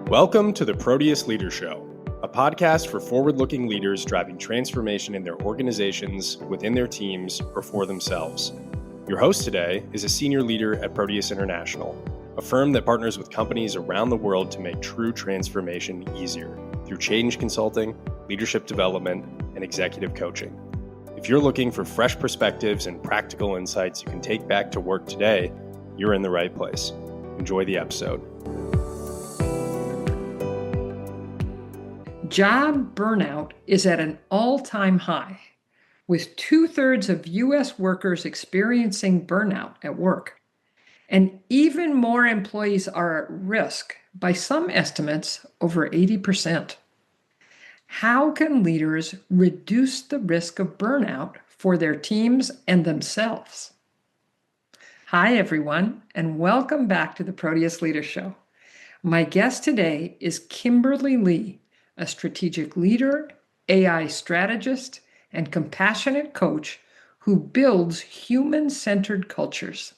Welcome to the Proteus Leader Show, a podcast for forward-looking leaders driving transformation in their organizations, within their teams, or for themselves. Your host today is a senior leader at Proteus International, a firm that partners with companies around the world to make true transformation easier through change consulting, leadership development, and executive coaching. If you're looking for fresh perspectives and practical insights you can take back to work today, you're in the right place. Enjoy the episode. Job burnout is at an all-time high, with 2/3 of U.S. workers experiencing burnout at work. And even more employees are at risk, by some estimates, over 80%. How can leaders reduce the risk of burnout for their teams and themselves? Hi, everyone, and welcome back to the Proteus Leader Show. My guest today is Kimberly Lee, a strategic leader, AI strategist, and compassionate coach who builds human-centered cultures.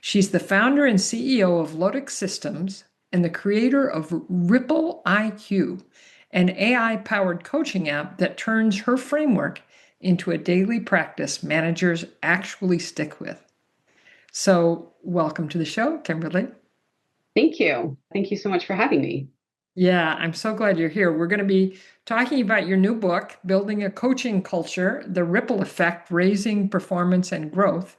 She's the founder and CEO of Lotic Systems and the creator of Ripple IQ, an AI-powered coaching app that turns her framework into a daily practice managers actually stick with. So, welcome to the show, Kimberly. Thank you. Thank you so much for having me. Yeah, I'm so glad you're here. We're going to be talking about your new book, Building a Coaching Culture, The Ripple Effect, Raising Performance and Growth.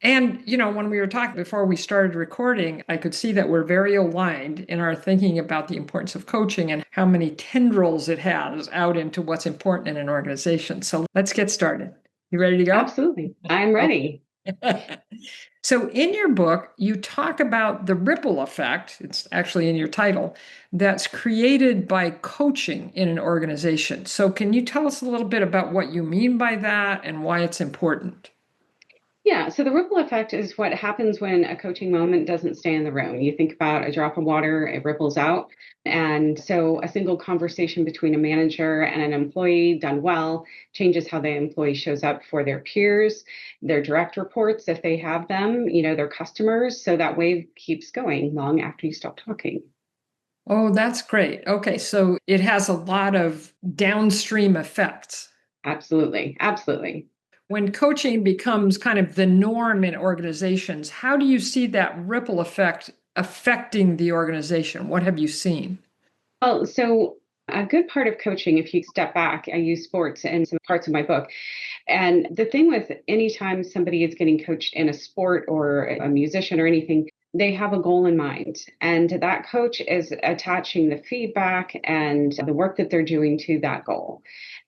And, when we were talking before we started recording, I could see that we're very aligned in our thinking about the importance of coaching and how many tendrils it has out into what's important in an organization. So let's get started. You ready to go? Absolutely. I'm ready. So in your book, you talk about the ripple effect, it's actually in your title, that's created by coaching in an organization. So can you tell us a little bit about what you mean by that and why it's important? Yeah, so the ripple effect is what happens when a coaching moment doesn't stay in the room. You think about a drop of water, it ripples out. And so a single conversation between a manager and an employee done well changes how the employee shows up for their peers, their direct reports, if they have them, their customers. So that wave keeps going long after you stop talking. Oh, that's great. Okay, so it has a lot of downstream effects. Absolutely. Absolutely. When coaching becomes kind of the norm in organizations, how do you see that ripple effect affecting the organization? What have you seen? Well, so a good part of coaching, if you step back, I use sports in some parts of my book. And the thing with anytime somebody is getting coached in a sport or a musician or anything, they have a goal in mind. And that coach is attaching the feedback and the work that they're doing to that goal.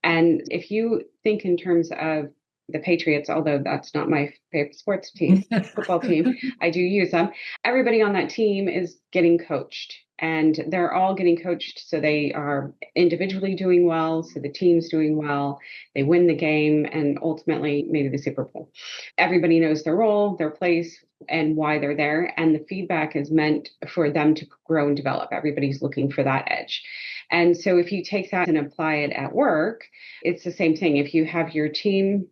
And if you think in terms of the Patriots, although that's not my favorite sports team, football team, I do use them. Everybody on that team is getting coached and they're all getting coached. So they are individually doing well. So the team's doing well. They win the game and ultimately maybe the Super Bowl. Everybody knows their role, their place, and why they're there. And the feedback is meant for them to grow and develop. Everybody's looking for that edge. And so if you take that and apply it at work, it's the same thing. If you have your team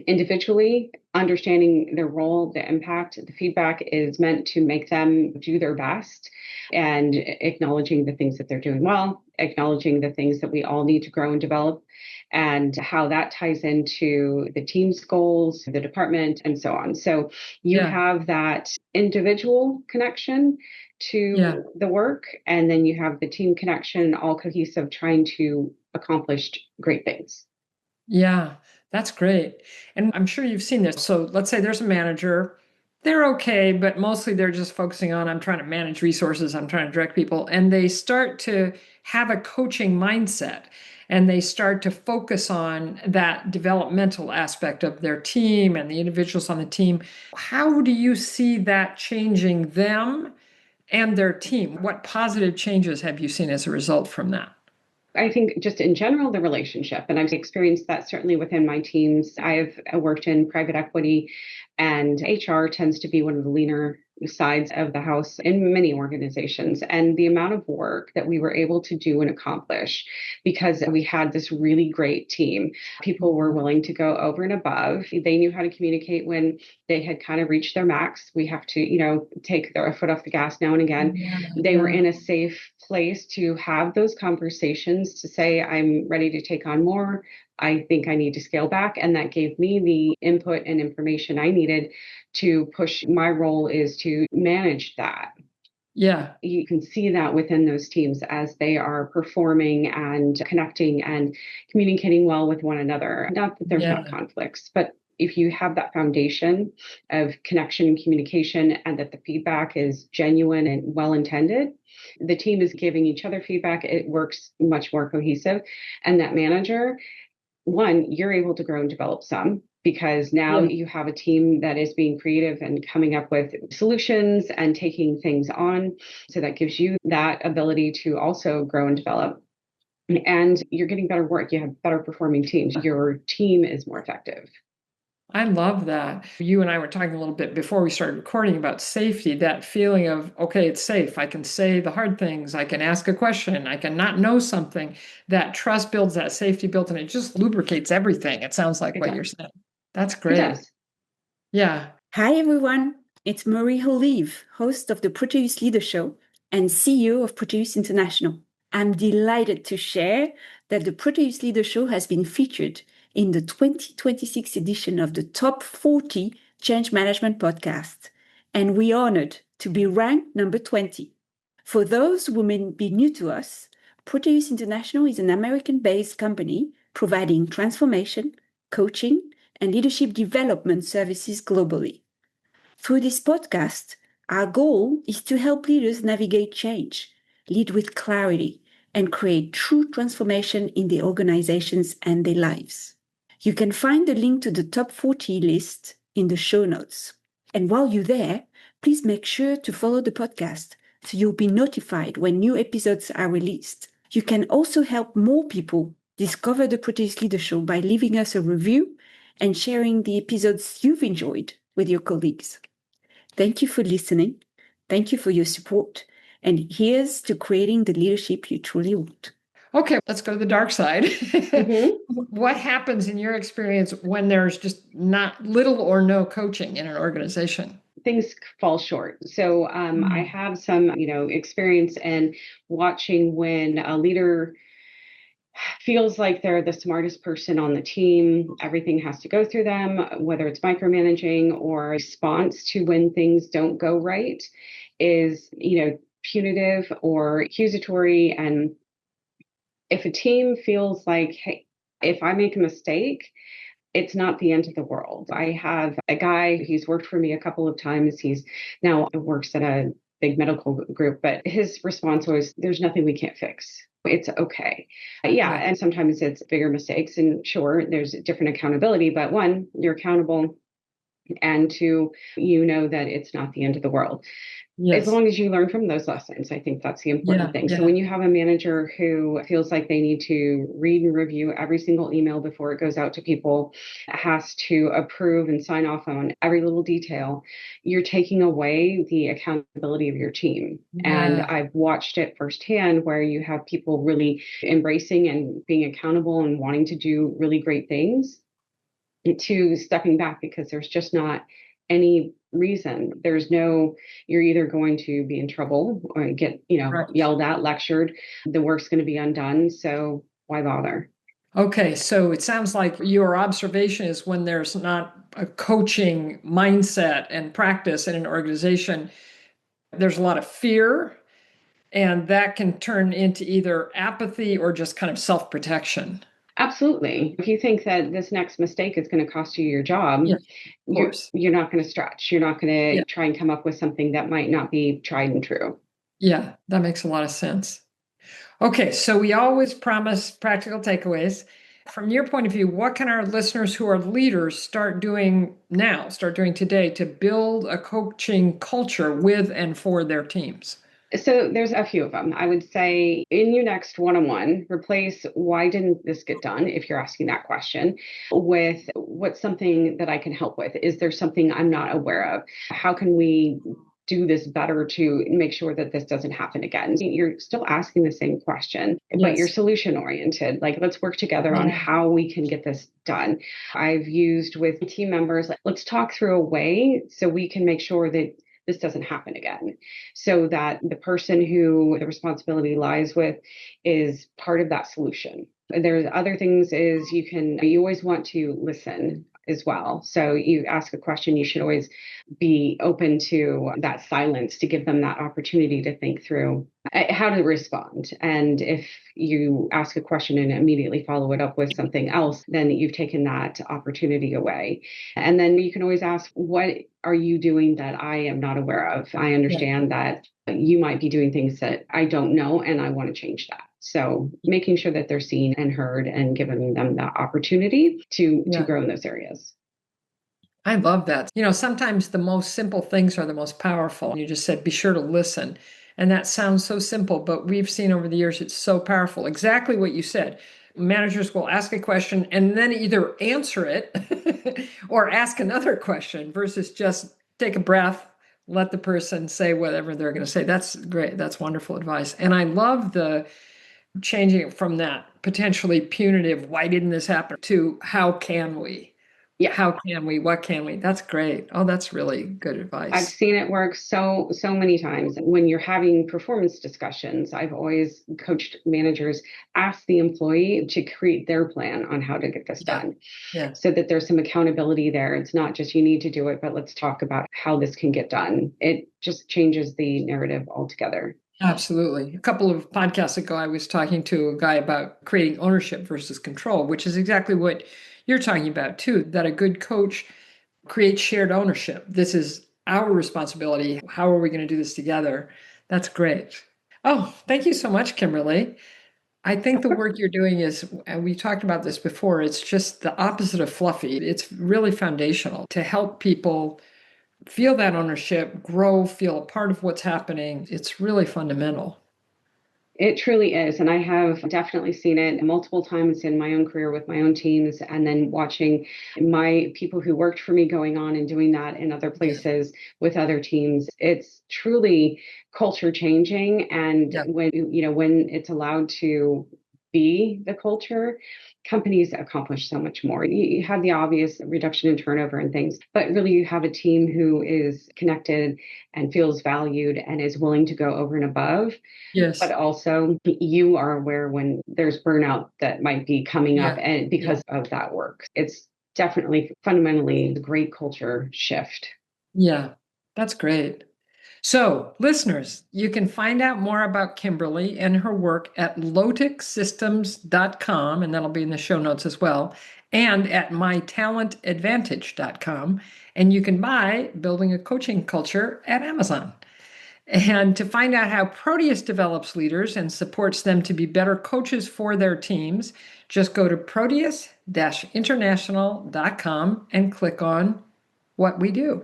individually understanding their role, the impact, the feedback is meant to make them do their best and acknowledging the things that they're doing well, acknowledging the things that we all need to grow and develop and how that ties into the team's goals, the department, and so on. So you have that individual connection to the work, and then you have the team connection, all cohesive, trying to accomplish great things. Yeah, that's great. And I'm sure you've seen this. So let's say there's a manager. They're okay, but mostly they're just focusing on, I'm trying to manage resources, I'm trying to direct people. And they start to have a coaching mindset and they start to focus on that developmental aspect of their team and the individuals on the team. How do you see that changing them and their team? What positive changes have you seen as a result from that? I think just in general, the relationship, and I've experienced that certainly within my teams. I've worked in private equity and HR tends to be one of the leaner sides of the house in many organizations, and the amount of work that we were able to do and accomplish because we had this really great team. People were willing to go over and above. They knew how to communicate when they had kind of reached their max. We have to, take their foot off the gas now and again. They were in a safe place to have those conversations, to say, I'm ready to take on more. I think I need to scale back. And that gave me the input and information I needed to push. My role is to manage that. Yeah. You can see that within those teams as they are performing and connecting and communicating well with one another. Not that there's not conflicts, but if you have that foundation of connection and communication, and that the feedback is genuine and well intended, the team is giving each other feedback, it works much more cohesive. And that manager, one, you're able to grow and develop some, because now you have a team that is being creative and coming up with solutions and taking things on. So that gives you that ability to also grow and develop. And you're getting better work. You have better performing teams. Your team is more effective. I love that. You and I were talking a little bit before we started recording about safety, that feeling of, okay, it's safe. I can say the hard things. I can ask a question. I can not know something. That trust builds, that safety builds, and it just lubricates everything. It sounds like what you're saying. That's great. It does. Yeah. Hi, everyone. It's Marie Olive, host of the Proteus Leader Show and CEO of Proteus International. I'm delighted to share that the Proteus Leader Show has been featured in the 2026 edition of the Top 40 Change Management Podcast, and we're honored to be ranked number 20. For those who may be new to us, Proteus International is an American-based company providing transformation, coaching, and leadership development services globally. Through this podcast, our goal is to help leaders navigate change, lead with clarity, and create true transformation in their organizations and their lives. You can find the link to the top 40 list in the show notes. And while you're there, please make sure to follow the podcast so you'll be notified when new episodes are released. You can also help more people discover the Proteus Leader Show by leaving us a review and sharing the episodes you've enjoyed with your colleagues. Thank you for listening. Thank you for your support. And here's to creating the leadership you truly want. Okay, let's go to the dark side. What happens in your experience when there's just not little or no coaching in an organization? Things fall short. So I have some, experience in watching when a leader feels like they're the smartest person on the team. Everything has to go through them, whether it's micromanaging or response to when things don't go right is, punitive or accusatory. And if a team feels like, hey, if I make a mistake, it's not the end of the world. I have a guy, he's worked for me a couple of times. He's now works at a big medical group, but his response was, there's nothing we can't fix. It's okay. And sometimes it's bigger mistakes. And sure, there's different accountability, but one, you're accountable. And two, that it's not the end of the world. As long as you learn from those lessons, I think that's the important thing. So when you have a manager who feels like they need to read and review every single email before it goes out to people, has to approve and sign off on every little detail, you're taking away the accountability of your team. And I've watched it firsthand where you have people really embracing and being accountable and wanting to do really great things, to stepping back because there's just not any reason. You're either going to be in trouble or get, yelled at, lectured. The work's going to be undone. So why bother? Okay. So it sounds like your observation is when there's not a coaching mindset and practice in an organization, there's a lot of fear, and that can turn into either apathy or just kind of self-protection. Absolutely. If you think that this next mistake is going to cost you your job, you're not going to stretch. You're not going to try and come up with something that might not be tried and true. Yeah, that makes a lot of sense. Okay, so we always promise practical takeaways. From your point of view, what can our listeners who are leaders start doing today to build a coaching culture with and for their teams? So there's a few of them. I would say in your next one-on-one, replace why didn't this get done, if you're asking that question, with what's something that I can help with? Is there something I'm not aware of? How can we do this better to make sure that this doesn't happen again? You're still asking the same question, but you're solution oriented. Like, let's work together on how we can get this done. I've used with team members, like, let's talk through a way so we can make sure that this doesn't happen again, so that the person who the responsibility lies with is part of that solution. There's other things is you always want to listen as well. So you ask a question, you should always be open to that silence to give them that opportunity to think through how to respond. And if you ask a question and immediately follow it up with something else, then you've taken that opportunity away. And then you can always ask, what are you doing that I am not aware of? I understand that you might be doing things that I don't know, and I want to change that. So making sure that they're seen and heard and giving them the opportunity to grow in those areas. I love that. Sometimes the most simple things are the most powerful. You just said, be sure to listen. And that sounds so simple, but we've seen over the years, it's so powerful. Exactly what you said. Managers will ask a question and then either answer it or ask another question versus just take a breath, let the person say whatever they're going to say. That's great. That's wonderful advice. And I love the changing it from that potentially punitive, why didn't this happen, to how can we? Yeah. How can we? What can we? That's great. Oh, that's really good advice. I've seen it work so many times. When you're having performance discussions, I've always coached managers, ask the employee to create their plan on how to get this done. Yeah. So that there's some accountability there. It's not just you need to do it, but let's talk about how this can get done. It just changes the narrative altogether. Absolutely. A couple of podcasts ago, I was talking to a guy about creating ownership versus control, which is exactly what you're talking about too, that a good coach creates shared ownership. This is our responsibility. How are we going to do this together? That's great. Oh, thank you so much, Kimberly. I think the work you're doing is, and we talked about this before, it's just the opposite of fluffy. It's really foundational to help people feel that ownership, grow, feel a part of what's happening. It's really fundamental. It truly is. And I have definitely seen it multiple times in my own career with my own teams, and then watching my people who worked for me going on and doing that in other places with other teams. It's truly culture changing. And when it's allowed to be the culture, companies accomplish so much more. You have the obvious reduction in turnover and things, but really you have a team who is connected and feels valued and is willing to go over and above. Yes. But also you are aware when there's burnout that might be coming up and because of that work. It's definitely fundamentally a great culture shift. Yeah, that's great. So, listeners, you can find out more about Kimberly and her work at lotixsystems.com, and that'll be in the show notes as well, and at mytalentadvantage.com. And you can buy Building a Coaching Culture at Amazon. And to find out how Proteus develops leaders and supports them to be better coaches for their teams, just go to proteus-international.com and click on what we do.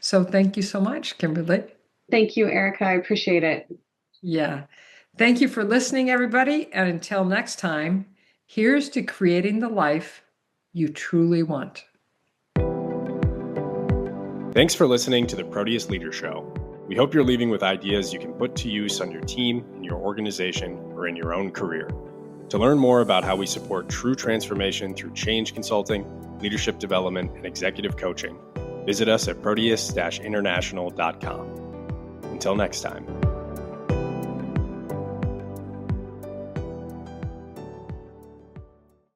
So thank you so much, Kimberly. Thank you, Erika. I appreciate it. Yeah. Thank you for listening, everybody. And until next time, here's to creating the life you truly want. Thanks for listening to the Proteus Leader Show. We hope you're leaving with ideas you can put to use on your team, in your organization, or in your own career. To learn more about how we support true transformation through change consulting, leadership development, and executive coaching, visit us at proteus-international.com. Until next time.